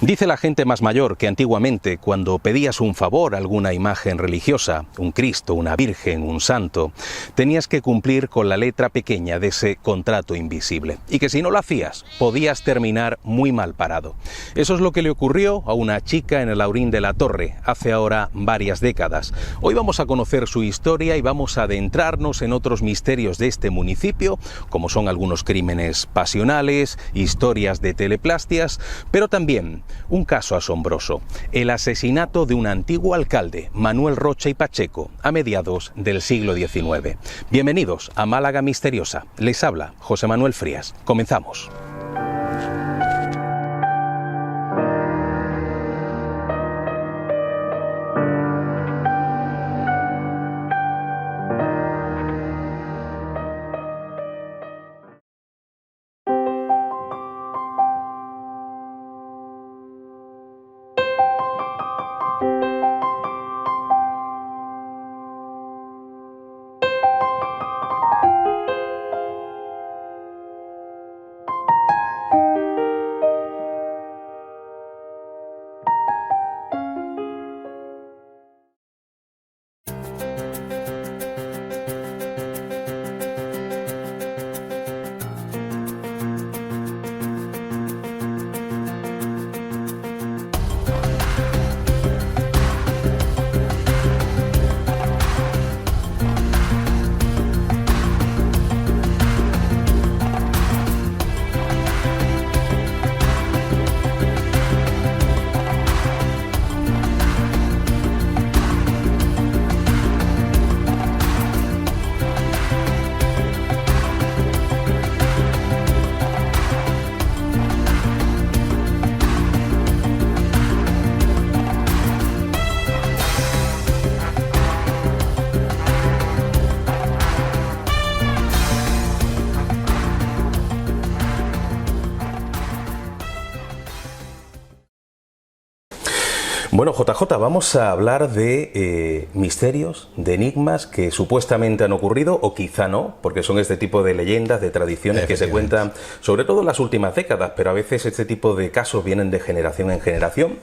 Dice la gente más mayor que antiguamente, cuando pedías un favor a alguna imagen religiosa, un Cristo, una Virgen, un santo, tenías que cumplir con la letra pequeña de ese contrato invisible. Y que si no lo hacías, podías terminar muy mal parado. Eso es lo que le ocurrió a una chica en el Laurín de la Torre, hace ahora varias décadas. Hoy vamos a conocer su historia y vamos a adentrarnos en otros misterios de este municipio, como son algunos crímenes pasionales, historias de teleplastias, pero también un caso asombroso, el asesinato de un antiguo alcalde, Manuel Rocha y Pacheco, a mediados del siglo XIX. Bienvenidos a Málaga Misteriosa. Les habla José Manuel Frías. Comenzamos. Bueno, JJ, vamos a hablar de misterios, de enigmas que supuestamente han ocurrido, o quizá no, porque son este tipo de leyendas, de tradiciones que se cuentan, sobre todo en las últimas décadas, pero a veces este tipo de casos vienen de generación en generación,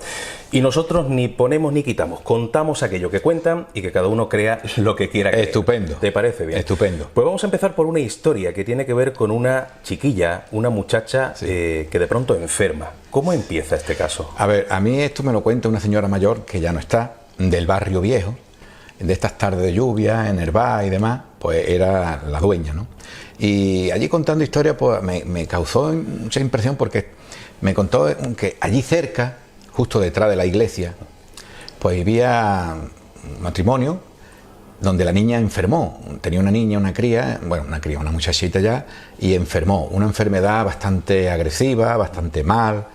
y nosotros ni ponemos ni quitamos, contamos aquello que cuentan y que cada uno crea lo que quiera creer. Estupendo. ¿Te parece bien? Estupendo. Pues vamos a empezar por una historia que tiene que ver con una chiquilla, una muchacha que de pronto enferma. ¿Cómo empieza este caso? A ver, a mí esto me lo cuenta una señora mayor que ya no está, del barrio viejo, de estas tardes de lluvia, en Hervá y demás, pues era la dueña, ¿no? Y allí contando historias, pues me causó mucha impresión porque me contó que allí cerca, justo detrás de la iglesia, pues vivía un matrimonio donde la niña enfermó. Tenía una niña, una muchachita ya, y enfermó. Una enfermedad bastante agresiva, bastante mal.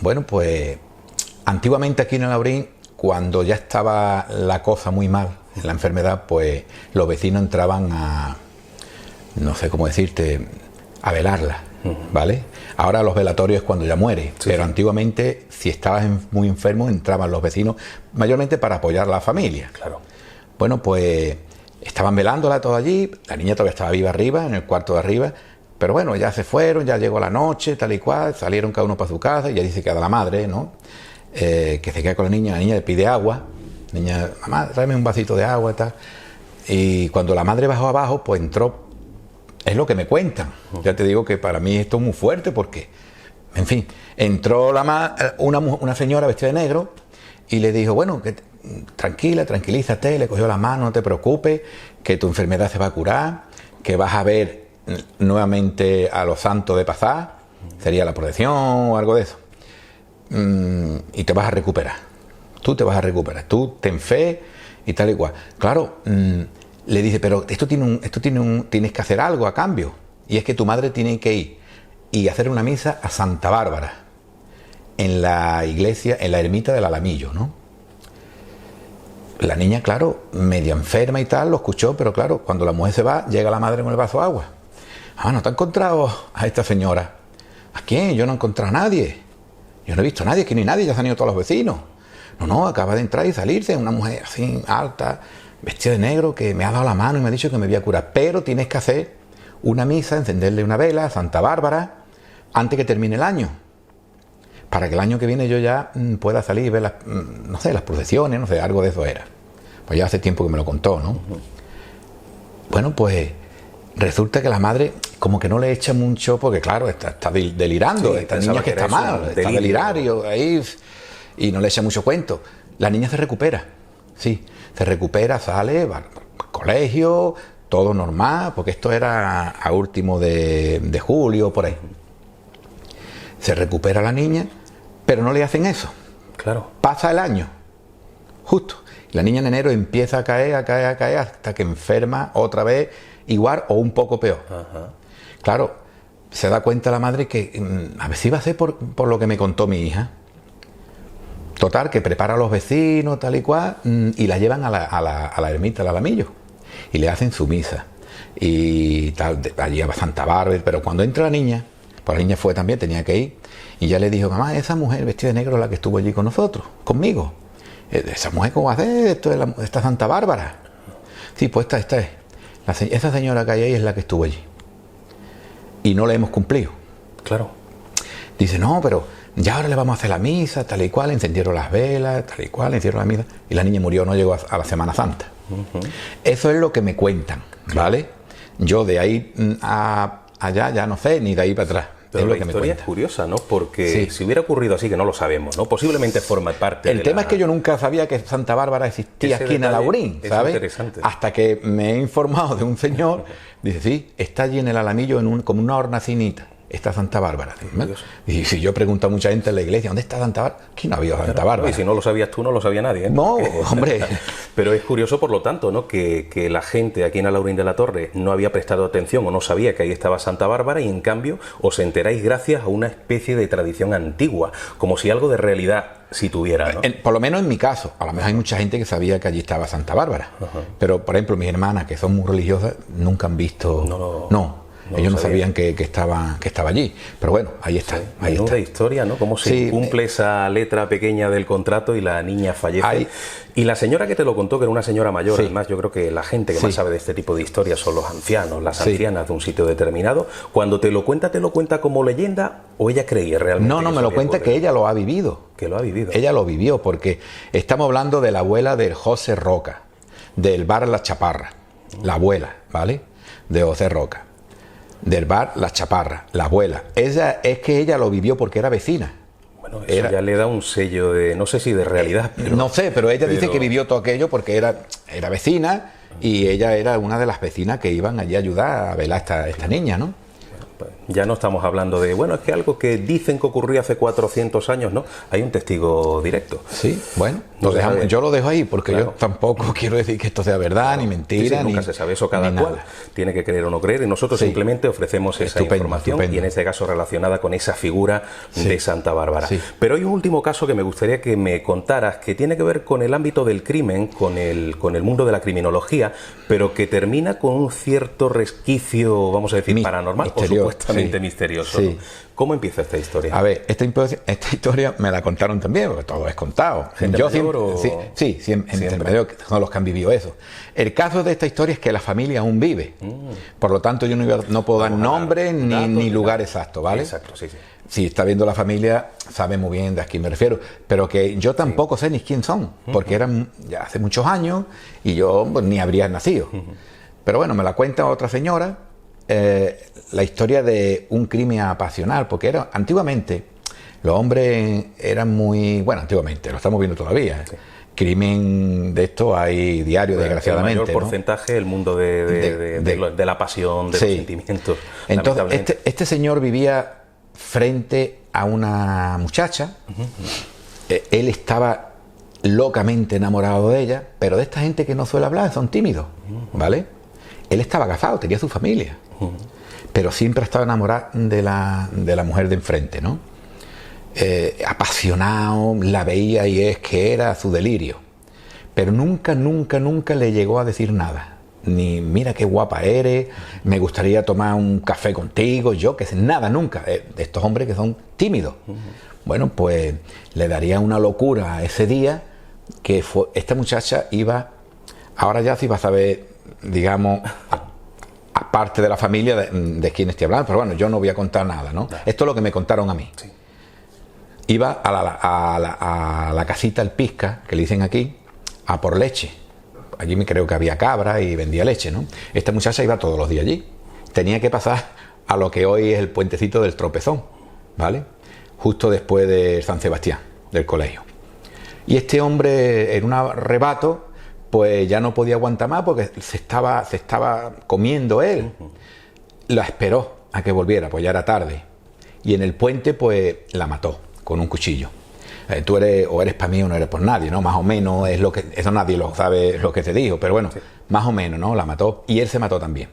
Bueno, pues antiguamente aquí en el Laurín, cuando ya estaba la cosa muy mal, la enfermedad, pues los vecinos entraban a, no sé cómo decirte, a velarla, ¿vale? Ahora los velatorios es cuando ya muere, pero antiguamente, si estabas muy enfermo, entraban los vecinos, mayormente para apoyar a la familia. Claro. Bueno, pues estaban velándola todo allí, la niña todavía estaba viva arriba, en el cuarto de arriba, pero bueno, ya se fueron, ya llegó la noche, tal y cual, salieron cada uno para su casa, y ya dice que a la madre, ¿no? Que se queda con la niña le pide agua, niña, mamá, tráeme un vasito de agua y tal, y cuando la madre bajó abajo, pues entró, es lo que me cuentan, ya te digo que para mí esto es muy fuerte porque, en fin, entró una señora vestida de negro y le dijo, bueno, tranquilízate, le cogió la mano, no te preocupes, que tu enfermedad se va a curar, que vas a ver nuevamente a los santos de pasar, sería la protección o algo de eso, y te vas a recuperar, tú te vas a recuperar, tú ten fe y tal y cual. Claro, le dice, pero tienes que hacer algo a cambio, y es que tu madre tiene que ir y hacer una misa a Santa Bárbara en la iglesia, en la ermita del Alamillo, ¿no? La niña, claro, media enferma y tal, lo escuchó, pero claro, cuando la mujer se va, llega la madre con el vaso de agua. ¿No te has encontrado a esta señora? ¿A quién? Yo no he encontrado a nadie. Yo no he visto a nadie, que ni nadie, ya se han ido todos los vecinos. No, acaba de entrar y salirse, una mujer así, alta, vestida de negro, que me ha dado la mano y me ha dicho que me voy a curar. Pero tienes que hacer una misa, encenderle una vela a Santa Bárbara, antes que termine el año. para que el año que viene yo ya pueda salir y ver las, no sé, las procesiones, no sé, algo de eso era. Pues ya hace tiempo que me lo contó, ¿no? Bueno, pues resulta que la madre como que no le echa mucho, porque claro, está delirando, esta niña que está mal, está delirario ahí, y no le echa mucho cuento. La niña se recupera, sí, se recupera, sale, va al colegio, todo normal, porque esto era a último de julio, por ahí. Se recupera la niña, pero no le hacen eso. Claro. Pasa el año, justo. La niña en enero empieza a caer, hasta que enferma otra vez, igual o un poco peor. Ajá. Claro, se da cuenta la madre que a ver si va a ser por lo que me contó mi hija. Total, que prepara a los vecinos, tal y cual, y la llevan a la ermita, al Alamillo, y le hacen su misa. Y tal, allí va Santa Bárbara, pero cuando entra la niña, pues la niña fue también, tenía que ir, y ya le dijo, mamá, esa mujer vestida de negro es la que estuvo allí con nosotros, conmigo. Esa mujer, ¿cómo va a hacer? Esto es esta Santa Bárbara. Sí, pues esta es. Esa señora que hay ahí es la que estuvo allí. Y no la hemos cumplido. Claro. Dice, no, pero ya ahora le vamos a hacer la misa, tal y cual, encendieron las velas, tal y cual, hicieron la misa, y la niña murió, no llegó a la Semana Santa. Eso es lo que me cuentan, ¿vale? Yo de ahí a allá ya no sé, ni de ahí para atrás. Pero es la lo que historia me es curiosa, ¿no? Porque sí, si hubiera ocurrido así, que no lo sabemos, ¿no? Posiblemente forma parte el tema es que yo nunca sabía que Santa Bárbara existía aquí en Alhaurín, ¿sabes? Interesante. Hasta que me he informado de un señor, dice, sí, está allí en el Alamillo como una hornacinita, está Santa Bárbara. Y si yo pregunto a mucha gente en la iglesia, ¿dónde está Santa Bárbara? Aquí no había Santa Bárbara. Y si no lo sabías tú, no lo sabía nadie, ¿eh? No, hombre. Pero es curioso, por lo tanto, ¿no? Que la gente aquí en Alhaurín de la Torre no había prestado atención o no sabía que ahí estaba Santa Bárbara, y en cambio os enteráis gracias a una especie de tradición antigua, como si algo de realidad si tuviera, ¿no? Por lo menos en mi caso, a lo mejor hay mucha gente que sabía que allí estaba Santa Bárbara. Pero, por ejemplo, mis hermanas, que son muy religiosas, nunca han visto... Ellos no sabían que estaba allí. Pero bueno, ahí está. Sí, ahí está. De historia, ¿no? Cómo se cumple esa letra pequeña del contrato y la niña fallece. Y la señora que te lo contó, que era una señora mayor, además yo creo que la gente que más sabe de este tipo de historias son los ancianos, las ancianas de un sitio determinado. Cuando te lo cuenta como leyenda, ¿o ella creía realmente? No, me lo cuenta que ella lo ha vivido. Que lo ha vivido. Ella lo vivió, porque estamos hablando de la abuela de José Roca, del bar La Chaparra. La abuela, ¿vale? De José Roca. Del bar La Chaparra, la abuela. Ella lo vivió porque era vecina. Bueno, eso ya le da un sello de, no sé si de realidad, pero... No sé, pero ella dice que vivió todo aquello porque era vecina, y ella era una de las vecinas que iban allí a ayudar a velar a esta niña, ¿no? Ya no estamos hablando de, bueno, es que algo que dicen que ocurrió hace 400 años, ¿no? Hay un testigo directo. Sí, bueno, yo lo dejo ahí, porque yo tampoco quiero decir que esto sea verdad, ni mentira, nunca se sabe eso, cada cual tiene que creer o no creer, y nosotros simplemente ofrecemos esa información, y en este caso relacionada con esa figura de Santa Bárbara. Pero hay un último caso que me gustaría que me contaras, que tiene que ver con el ámbito del crimen, con el mundo de la criminología, pero que termina con un cierto resquicio, vamos a decir, paranormal, o supuestamente misterioso. Sí. ¿Cómo empieza esta historia? A ver, esta historia me la contaron también, porque todo es contado. Yo siempre son los que han vivido eso. El caso de esta historia es que la familia aún vive. Por lo tanto, yo no puedo dar nombre ni lugar exacto, ¿vale? Exacto, sí. Si está viendo la familia, sabe muy bien de a quién me refiero, pero que yo tampoco sé ni quién son, porque eran ya hace muchos años y yo ni habría nacido. Pero bueno, me la cuenta otra señora, la historia de un crimen apasional, porque antiguamente los hombres eran muy... Bueno, antiguamente, lo estamos viendo todavía. Crimen de esto hay diario, desgraciadamente. El mayor porcentaje, el mundo de la pasión, de los sentimientos. Entonces, este señor vivía frente a una muchacha. Él estaba locamente enamorado de ella, pero de esta gente que no suele hablar, son tímidos, ¿vale? Él estaba casado, tenía su familia, pero siempre estaba enamorado de la mujer de enfrente, ¿no? Apasionado, la veía y es que era su delirio, pero nunca le llegó a decir nada. Ni mira qué guapa eres, me gustaría tomar un café contigo, yo que sé, nada, nunca. De estos hombres que son tímidos. Bueno, pues le daría una locura ese día que esta muchacha iba, ahora ya sí va a saber, digamos, aparte de la familia de quien estoy hablando, pero bueno, yo no voy a contar nada, ¿no? Esto es lo que me contaron a mí. iba a la casita El Pisca, que le dicen aquí, a por leche. Allí me creo que había cabra y vendía leche, ¿no? Esta muchacha iba todos los días allí. Tenía que pasar a lo que hoy es el puentecito del Tropezón, ¿vale? Justo después de San Sebastián, del colegio. Y este hombre, en un arrebato, pues ya no podía aguantar más porque se estaba comiendo él. La esperó a que volviera, pues ya era tarde. Y en el puente, pues la mató con un cuchillo. Tú eres, o eres para mí o no eres por nadie, ¿no? Más o menos es lo que... Eso nadie lo sabe, lo que te dijo, pero bueno, sí, más o menos, ¿no? La mató y él se mató también.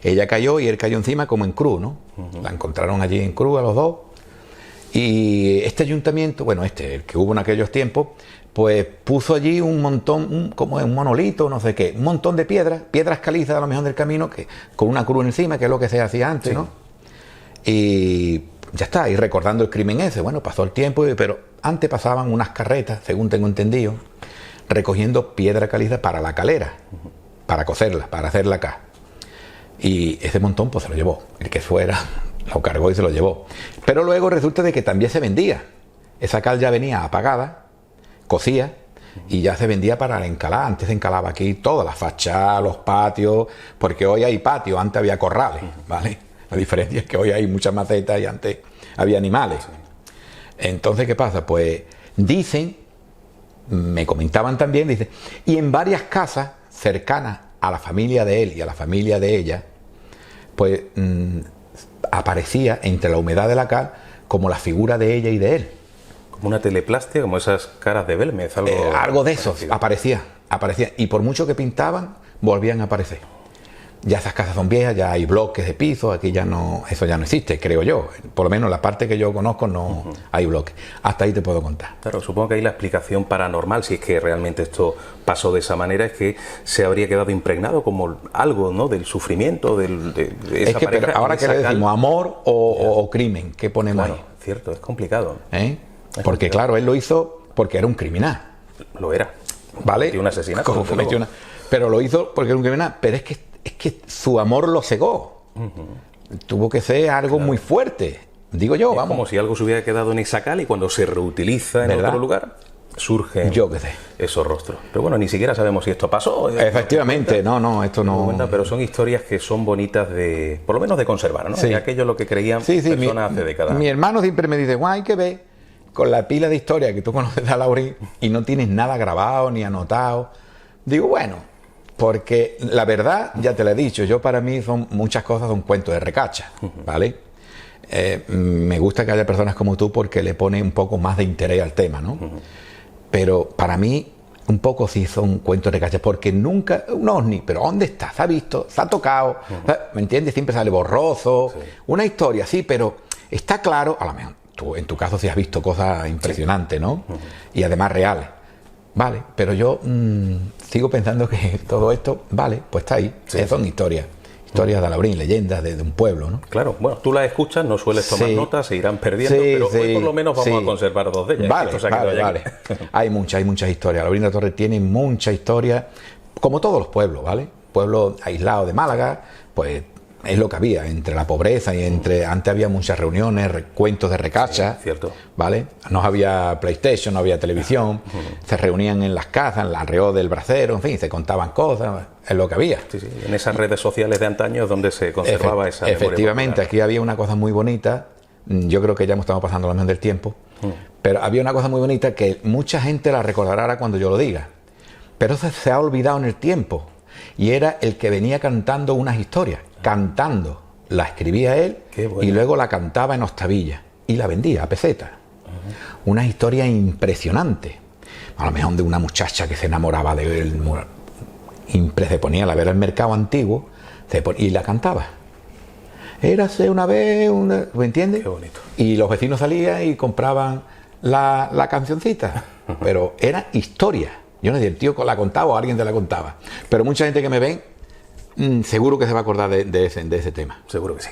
Ella cayó y él cayó encima como en cruz, ¿no? La encontraron allí en cruz a los dos. Y este ayuntamiento, bueno, el que hubo en aquellos tiempos, pues puso allí un montón, como un monolito, no sé qué, un montón de piedras calizas a lo mejor del camino, que con una cruz encima, que es lo que se hacía antes, sí, ¿no? Y ya está, y recordando el crimen ese, bueno, pasó el tiempo, pero antes pasaban unas carretas, según tengo entendido, recogiendo piedra caliza para la calera, para cocerla, para hacerla acá. Y ese montón pues se lo llevó, el que fuera lo cargó y se lo llevó. Pero luego resulta de que también se vendía. Esa cal ya venía apagada, cocía, y ya se vendía para la encalada. Antes se encalaba aquí todas las fachadas, los patios, porque hoy hay patios, antes había corrales, ¿vale? La diferencia es que hoy hay muchas macetas y antes había animales. Entonces, ¿qué pasa? Pues dicen, me comentaban también, dicen, y en varias casas cercanas a la familia de él y a la familia de ella, pues aparecía entre la humedad de la cal como la figura de ella y de él. Como una teleplastia, como esas caras de Belmez, algo de eso, aparecía. Y por mucho que pintaban, volvían a aparecer. Ya esas casas son viejas, ya hay bloques de piso, aquí ya no, eso ya no existe, creo yo. Por lo menos la parte que yo conozco no hay bloques. Hasta ahí te puedo contar. Claro, supongo que ahí la explicación paranormal, si es que realmente esto pasó de esa manera, es que se habría quedado impregnado como algo, ¿no?, del sufrimiento, de esa es que, pareja. Pero ahora que le decimos amor o crimen, ¿qué ponemos ahí? Cierto, es complicado. Porque complicado. Claro, él lo hizo porque era un criminal. Lo era. ¿Vale? Cometió un asesinato. Pero lo hizo porque era un criminal. Pero es que su amor lo cegó. Tuvo que ser algo muy fuerte. Digo yo, vamos. Como si algo se hubiera quedado en esa cal y cuando se reutiliza en otro lugar, surgen esos rostros. Pero bueno, ni siquiera sabemos si esto pasó. Efectivamente, no, esto no... Pero son historias que son bonitas de, por lo menos de conservar, ¿no? Sí. Y aquello lo que creían personas hace décadas. Mi hermano siempre me dice, hay que ver con la pila de historia que tú conoces a Laurín y no tienes nada grabado ni anotado. Digo, bueno... Porque la verdad, ya te lo he dicho, yo para mí muchas cosas son cuentos de recacha, ¿vale? Me gusta que haya personas como tú porque le pone un poco más de interés al tema, ¿no? Pero para mí, un poco sí son cuentos de recacha, porque nunca, un ovni, pero ¿dónde está? ¿Se ha visto? ¿Se ha tocado? ¿Me entiendes? Siempre sale borroso. Una historia, sí, pero está claro, a lo mejor tú en tu caso sí has visto cosas impresionantes, ¿no? Y además reales. Vale, pero yo sigo pensando que todo esto, vale, pues está ahí. Son historias de Laurín, leyendas de un pueblo, ¿no? Claro, bueno, tú las escuchas, no sueles tomar notas, se irán perdiendo, pero hoy por lo menos vamos a conservar dos de ellas. Vale. Hay muchas historias. Laurín de la Torre tiene mucha historia, como todos los pueblos, ¿vale? Pueblo aislado de Málaga, pues es lo que había, entre la pobreza y antes había muchas reuniones, cuentos de recacha, cierto, ¿vale? No había PlayStation, no había televisión, se reunían en las casas, alrededor del brasero, en fin, se contaban cosas, es lo que había. En esas redes sociales de antaño es donde se conservaba esa memoria efectivamente, popular. Aquí había una cosa muy bonita, yo creo que ya estamos pasando lo menos del tiempo, pero había una cosa muy bonita que mucha gente la recordará cuando yo lo diga, pero eso se ha olvidado en el tiempo, y era el que venía cantando unas historias. Cantando, la escribía él y luego la cantaba en octavilla y la vendía a peseta. Una historia impresionante. A lo mejor de una muchacha que se enamoraba de él, se ponía a ver el mercado antiguo y la cantaba. Érase una vez, ¿me entiendes? Qué bonito. Y los vecinos salían y compraban la cancioncita, pero era historia. Yo no sé si el tío la contaba o alguien te la contaba, pero mucha gente que me ven seguro que se va a acordar de ese tema. Seguro que sí.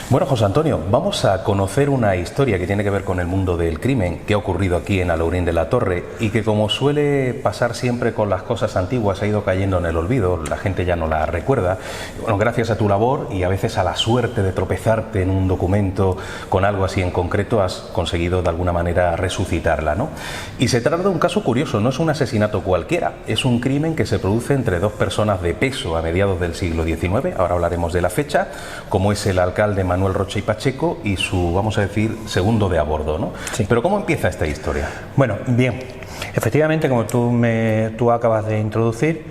Bueno, José Antonio, vamos a conocer una historia que tiene que ver con el mundo del crimen que ha ocurrido aquí en Alaurín de la Torre y que, como suele pasar siempre con las cosas antiguas, ha ido cayendo en el olvido, la gente ya no la recuerda. Bueno, gracias a tu labor y a veces a la suerte de tropezarte en un documento con algo así en concreto, has conseguido de alguna manera resucitarla, ¿no? Y se trata de un caso curioso, no es un asesinato cualquiera, es un crimen que se produce entre dos personas de peso a mediados del siglo XIX, ahora hablaremos de la fecha, como es el alcalde Manuel Rocha y Pacheco y su, vamos a decir, segundo de a bordo, ¿no? Sí. Pero ¿cómo empieza esta historia? Bueno, bien, efectivamente, como tú acabas de introducir,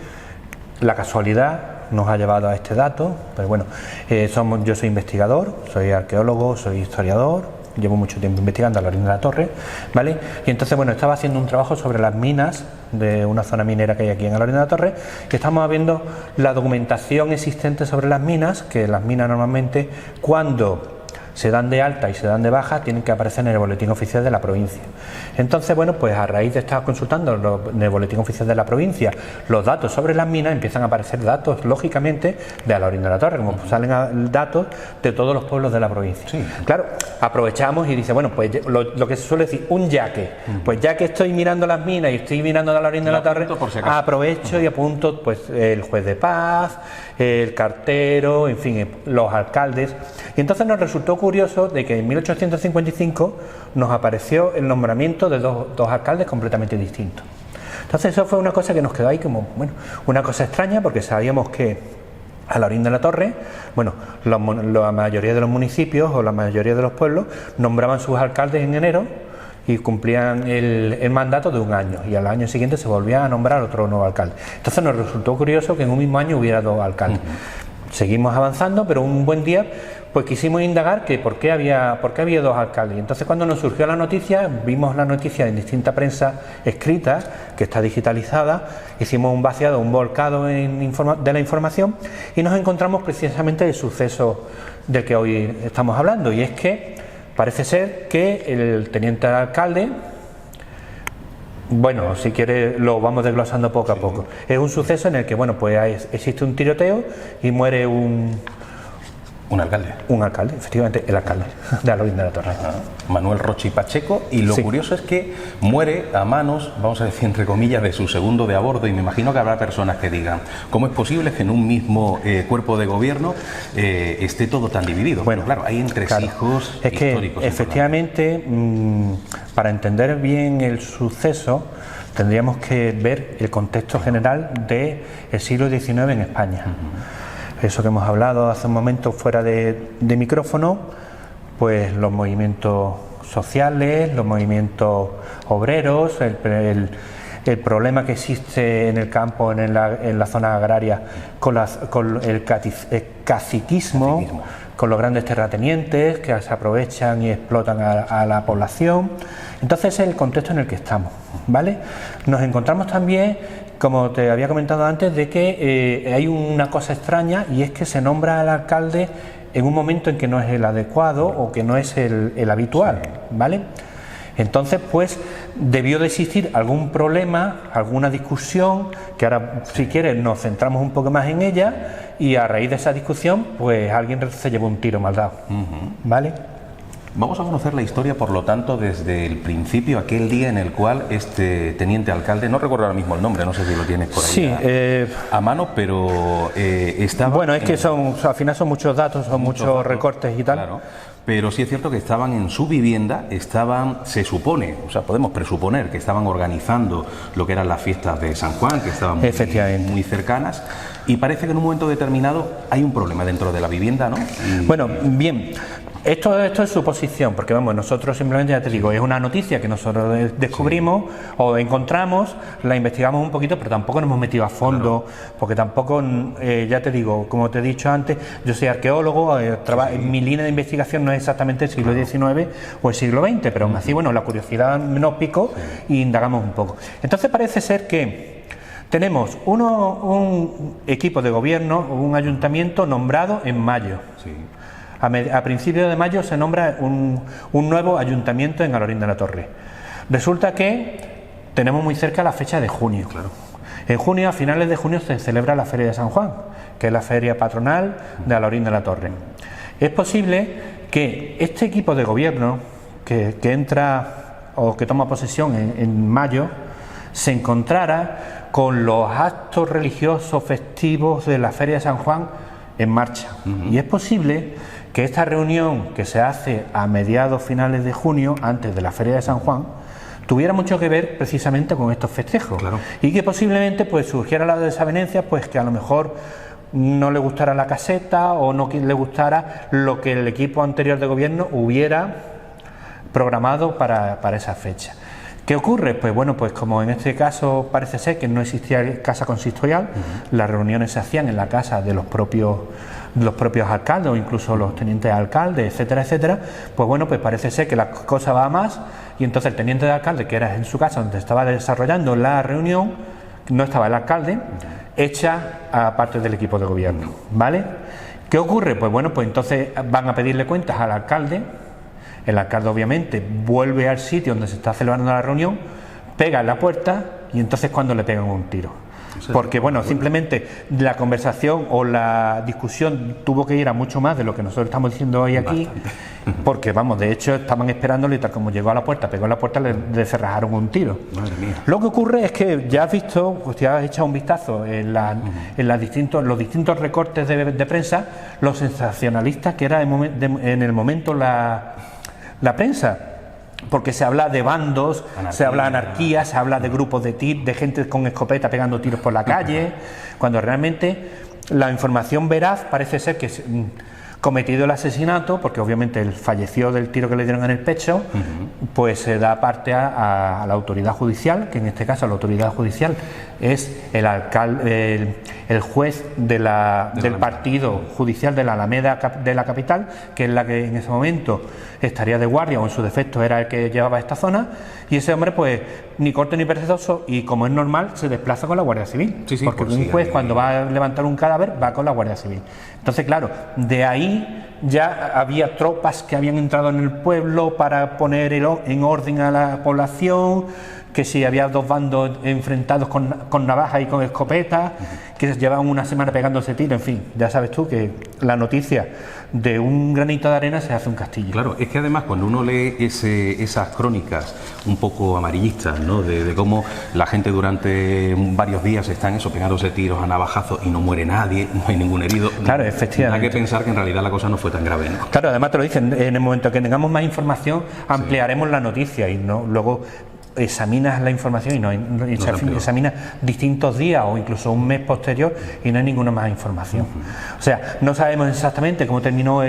la casualidad nos ha llevado a este dato, pero bueno, yo soy investigador, soy arqueólogo, soy historiador, llevo mucho tiempo investigando a Alaurín de la Torre, ¿vale? Y entonces, bueno, estaba haciendo un trabajo sobre las minas de una zona minera que hay aquí en Alaurín de la Torre, que estamos viendo la documentación existente sobre las minas, que las minas normalmente, cuando se dan de alta y se dan de baja, tienen que aparecer en el boletín oficial de la provincia. Entonces, bueno, pues a raíz de estar consultando en el boletín oficial de la provincia los datos sobre las minas, empiezan a aparecer datos, lógicamente, de Alaurín de la Torre, como salen datos de todos los pueblos de la provincia. Sí. Claro, aprovechamos y dice, bueno, pues lo que se suele decir, un yaque. Pues ya que estoy mirando las minas y estoy mirando a Alaurín de la Torre, por si acaso. aprovecho y apunto pues el juez de paz, el cartero, en fin, los alcaldes. Y entonces nos resultó curioso de que en 1855 nos apareció el nombramiento de dos alcaldes completamente distintos. Entonces eso fue una cosa que nos quedó ahí como, bueno, una cosa extraña, porque sabíamos que Alaurín de la Torre, bueno, la mayoría de los municipios o la mayoría de los pueblos nombraban sus alcaldes en enero y cumplían el mandato de un año, y al año siguiente se volvía a nombrar otro nuevo alcalde. Entonces nos resultó curioso que en un mismo año hubiera dos alcaldes. Seguimos avanzando, pero un buen día pues quisimos indagar que por qué había dos alcaldes. Y entonces, cuando nos surgió la noticia, vimos la noticia en distinta prensa escrita, que está digitalizada, hicimos un vaciado, un volcado de la información, y nos encontramos precisamente el suceso del que hoy estamos hablando, y es que parece ser que el teniente alcalde, bueno, si quiere lo vamos desglosando poco a poco. Es un suceso en el que, bueno, pues existe un tiroteo y muere un alcalde. Un alcalde, efectivamente, el alcalde de Alaurín de la Torre. Manuel Rocha y Pacheco, y lo curioso es que muere a manos, vamos a decir entre comillas, de su segundo de a bordo, y me imagino que habrá personas que digan, ¿cómo es posible que en un mismo cuerpo de gobierno esté todo tan dividido? Bueno, claro, hay entresijos es que históricos. efectivamente, para entender bien el suceso, tendríamos que ver el contexto general del siglo XIX en España. Eso que hemos hablado hace un momento fuera de micrófono, pues los movimientos sociales, los movimientos obreros, el problema que existe en el campo, en la zona agraria, con el caciquismo, con los grandes terratenientes que se aprovechan y explotan a la población. Entonces ese es el contexto en el que estamos, ¿vale? Nos encontramos también, como te había comentado antes, de que hay una cosa extraña, y es que se nombra al alcalde en un momento en que no es el adecuado o que no es el habitual, ¿vale? Entonces, pues, debió de existir algún problema, alguna discusión, que ahora, si quieres, nos centramos un poco más en ella, y a raíz de esa discusión, pues alguien se llevó un tiro mal dado, ¿vale? Vamos a conocer la historia, por lo tanto, desde el principio, aquel día en el cual este teniente alcalde, no recuerdo ahora mismo el nombre, no sé si lo tienes por ahí sí, a mano, pero estaba... Bueno, es que al final son muchos datos, son muchos recortes y tal. Claro, pero sí es cierto que estaban en su vivienda, se supone, o sea, podemos presuponer que estaban organizando lo que eran las fiestas de San Juan, que estaban muy cercanas, y parece que en un momento determinado hay un problema dentro de la vivienda, ¿no? Bueno, bien. Esto es suposición, porque vamos, nosotros simplemente, ya te digo, es una noticia que nosotros descubrimos o encontramos, la investigamos un poquito, pero tampoco nos hemos metido a fondo, porque tampoco, ya te digo, como te he dicho antes, yo soy arqueólogo, mi línea de investigación no es exactamente el siglo XIX o el siglo XX, pero aún así, bueno, la curiosidad nos picó y indagamos un poco. Entonces parece ser que tenemos un equipo de gobierno, un ayuntamiento nombrado en mayo. Sí. A principios de mayo se nombra un nuevo ayuntamiento en Alaurín de la Torre. Resulta que tenemos muy cerca la fecha de junio. Claro. En junio, a finales de junio, se celebra la Feria de San Juan, que es la feria patronal de Alaurín de la Torre. Es posible que este equipo de gobierno que entra o que toma posesión en mayo se encontrara con los actos religiosos festivos de la Feria de San Juan en marcha. Y es posible que esta reunión que se hace a mediados finales de junio, antes de la Feria de San Juan, tuviera mucho que ver precisamente con estos festejos. Claro. Y que posiblemente pues surgiera la desavenencia, pues que a lo mejor no le gustara la caseta o no le gustara lo que el equipo anterior de gobierno hubiera programado para esa fecha. ¿Qué ocurre? Pues bueno, pues como en este caso parece ser que no existía casa consistorial, las reuniones se hacían en la casa de los propios alcaldes o incluso los tenientes de alcalde, etcétera, etcétera, pues bueno, pues parece ser que la cosa va a más y entonces el teniente de alcalde, que era en su casa donde estaba desarrollando la reunión, no estaba el alcalde, echa a parte del equipo de gobierno, ¿vale? ¿Qué ocurre? Pues bueno, pues entonces van a pedirle cuentas al alcalde. El alcalde obviamente vuelve al sitio donde se está celebrando la reunión, pega en la puerta y entonces cuando le pegan un tiro. Porque bueno, simplemente la conversación o la discusión tuvo que ir a mucho más de lo que nosotros estamos diciendo hoy aquí. Bastante. Porque vamos, de hecho estaban esperándolo y tal como llegó a la puerta, pegó en la puerta, le cerrajaron un tiro. Madre mía. Lo que ocurre es que ya has visto, pues ya has echado un vistazo en los distintos recortes de prensa, los sensacionalistas que era en el momento la prensa, porque se habla de bandos, se habla de anarquía, se habla de grupos de gente con escopeta pegando tiros por la calle, cuando realmente la información veraz parece ser que cometido el asesinato, porque obviamente él falleció del tiro que le dieron en el pecho, pues se da parte a la autoridad judicial, que en este caso la autoridad judicial es el alcalde, el juez del partido judicial de la Alameda de la capital, que es la que en ese momento estaría de guardia o en su defecto era el que llevaba esta zona, y ese hombre pues ni corto ni perezoso, y como es normal se desplaza con la Guardia Civil, porque un juez cuando va a levantar un cadáver va con la Guardia Civil. Entonces claro, de ahí ya había tropas que habían entrado en el pueblo para poner en orden a la población, que si había dos bandos enfrentados con navajas y con escopetas, que llevaban una semana pegándose tiro, en fin, ya sabes tú que la noticia de un granito de arena se hace un castillo. Claro, es que además cuando uno lee esas crónicas un poco amarillistas, ¿no? De cómo la gente durante varios días están pegándose tiros a navajazos y no muere nadie, no hay ningún herido. Claro, efectivamente. Hay que pensar que en realidad la cosa no fue tan grave, ¿no? Claro, además te lo dicen, en el momento que tengamos más información ampliaremos la noticia y no luego examinas la información y no examinas distintos días o incluso un mes posterior y no hay ninguna más información. O sea, no sabemos exactamente cómo terminó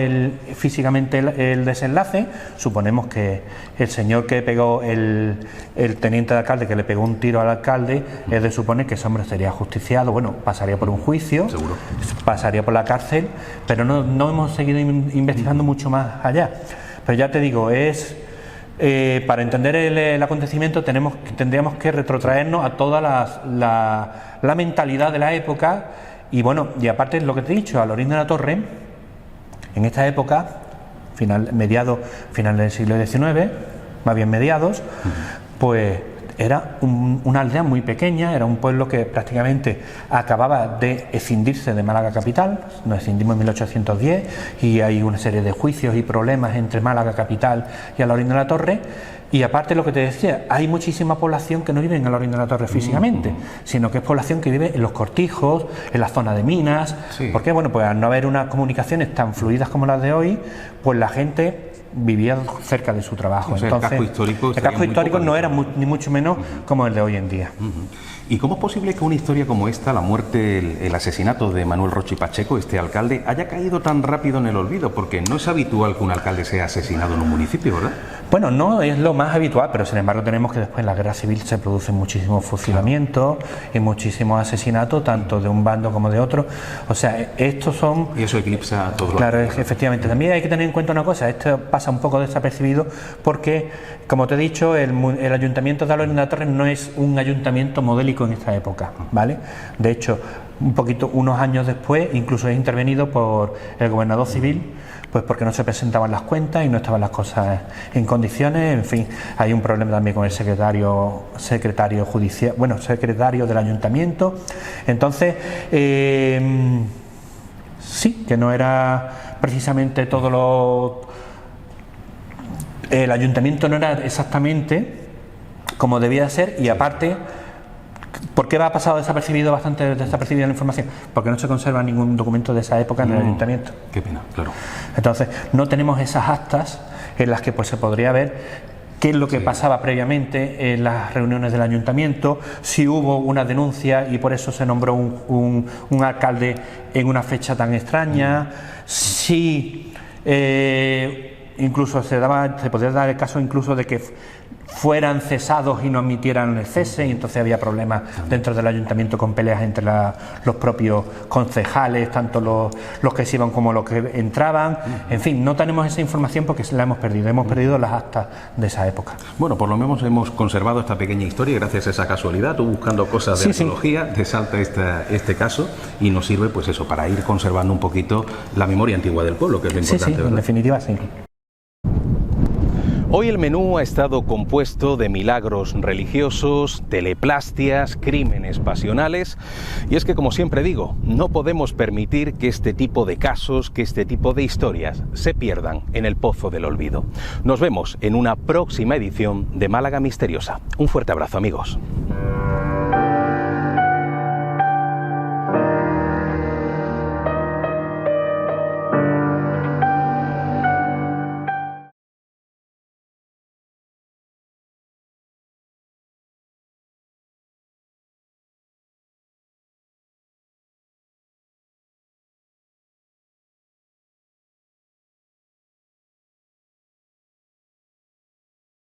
físicamente el desenlace. Suponemos que el señor que pegó, el teniente de alcalde que le pegó un tiro al alcalde, es de suponer que ese hombre sería ajusticiado, bueno, pasaría por un juicio, seguro, pasaría por la cárcel, pero no hemos seguido investigando mucho más allá. Pero ya te digo, para entender el acontecimiento tendríamos que retrotraernos a toda la mentalidad de la época y bueno, y aparte lo que te he dicho, a Lorín de la Torre, en esta época, final del siglo XIX, más bien mediados, pues era una aldea muy pequeña, era un pueblo que prácticamente acababa de escindirse de Málaga capital, nos escindimos en 1810 y hay una serie de juicios y problemas entre Málaga capital y Alhaurín de la Torre, y aparte lo que te decía, hay muchísima población que no vive en Alhaurín de la Torre físicamente, sino que es población que vive en los cortijos, en la zona de minas, porque bueno, pues al no haber unas comunicaciones tan fluidas como las de hoy, pues la gente vivía cerca de su trabajo. Entonces, el casco histórico no era ni mucho menos como el de hoy en día. ¿Y cómo es posible que una historia como esta, la muerte, el asesinato de Manuel Roche y Pacheco, este alcalde, haya caído tan rápido en el olvido? Porque no es habitual que un alcalde sea asesinado en un municipio, ¿verdad? Bueno, no es lo más habitual, pero sin embargo tenemos que después en la guerra civil se producen muchísimos fusilamientos y muchísimos asesinatos, tanto de un bando como de otro. O sea, estos son... Y eso eclipsa a todos los... Claro, efectivamente. También hay que tener en cuenta una cosa, esto pasa un poco desapercibido porque, como te he dicho, el ayuntamiento de Alhaurín de la Torre no es un ayuntamiento modélico en esta época, ¿vale? De hecho, unos años después, incluso es intervenido por el gobernador civil, pues porque no se presentaban las cuentas y no estaban las cosas en condiciones. En fin, hay un problema también con el secretario judicial, secretario del ayuntamiento. Entonces Sí, que no era precisamente todo lo... El ayuntamiento no era exactamente como debía de ser, y aparte, ¿por qué ha pasado bastante desapercibida la información? Porque no se conserva ningún documento de esa época en el ayuntamiento. Qué pena, claro. Entonces, no tenemos esas actas en las que pues se podría ver qué es lo que pasaba previamente en las reuniones del ayuntamiento, si hubo una denuncia y por eso se nombró un alcalde en una fecha tan extraña, si incluso se podría dar el caso incluso de que fueran cesados y no admitieran el cese, y entonces había problemas dentro del ayuntamiento con peleas entre los propios concejales, tanto los que se iban como los que entraban. En fin, no tenemos esa información porque la hemos perdido las actas de esa época. Bueno, por lo menos hemos conservado esta pequeña historia gracias a esa casualidad. Tú buscando cosas de arqueología, te salta este caso y nos sirve pues eso, para ir conservando un poquito la memoria antigua del pueblo, que es lo importante, ¿verdad? En definitiva sí. Hoy el menú ha estado compuesto de milagros religiosos, teleplastias, crímenes pasionales, y es que, como siempre digo, no podemos permitir que este tipo de casos, que este tipo de historias se pierdan en el pozo del olvido. Nos vemos en una próxima edición de Málaga Misteriosa. Un fuerte abrazo, amigos.